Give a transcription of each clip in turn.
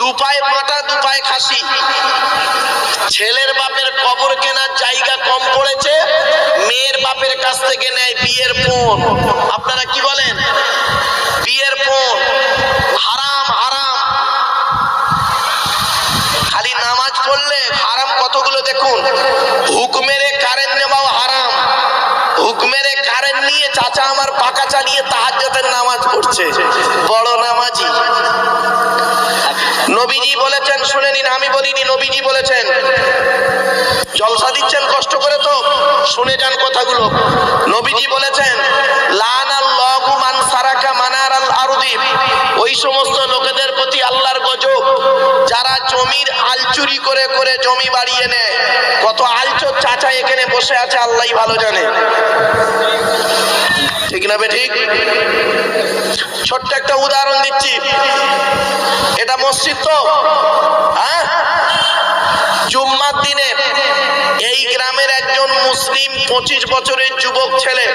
দুপায়ে পাটা দুপায়ে খাসি। ছেলের বাপের কবর কেনার জায়গা কম পড়েছে, মেয়ের বাপের কাছ থেকে নেয় বিয়ের পণ। আপনারা কি বলেন? বিয়ের পণ হারাম। হারাম। খালি নামাজ পড়লে হারাম কতগুলো দেখুন। হুকমেরে কারেন্ট নেওয়াও হারাম। হুকমেরে কারেন্ট নিয়ে চাচা আমার পাকা চালিয়ে তাহাজ্জুদের নামাজ পড়ছে, বড় নামাজি। নবীজি বলেছেন, শুনে নিন, আমি বলিনি, নবীজি বলেছেন। জলসা দিচ্ছেন কষ্ট করে, তো শুনে যান কথাগুলো। নবীজি বলেছেন, লানাল্লাহু মান সারাকা মানারাল আরদি, ওই সমস্ত লোকেদের প্রতি আল্লাহর গজব যারা জমির আল চুরি করে করে জমি বাড়িয়ে নেয়। কত আলচোর চাচা এখানে বসে আছে আল্লাহই ভালো জানে, ঠিক না বে ঠিক? ছোট্ট একটা উদাহরণ দিচ্ছি। এটা মসজিদ তো, হ্যাঁ, জুম্মার দিনে এই গ্রামের একজন মুসলিম 25 বছরের যুবক ছেলে,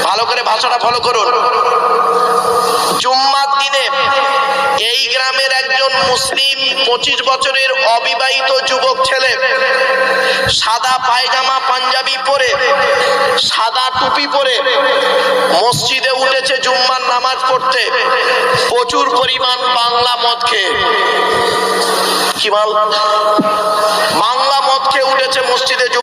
ভালো করে ভাষাটা ফলো করুন। জুম্মার দিনে এই গ্রামের একজন মুসলিম 25 বছরের অবিবাহিত যুবক ছেলে সাদা পায়জামা পাঞ্জাবি পরে, সাদা টুপি পরে মসজিদে উঠেছে জুম্মার নামাজ পড়তে, প্রচুর পরিমাণ বাংলা মদ খেয়ে। কি বল? বাংলা মদ খেয়ে উঠেছে মসজিদে।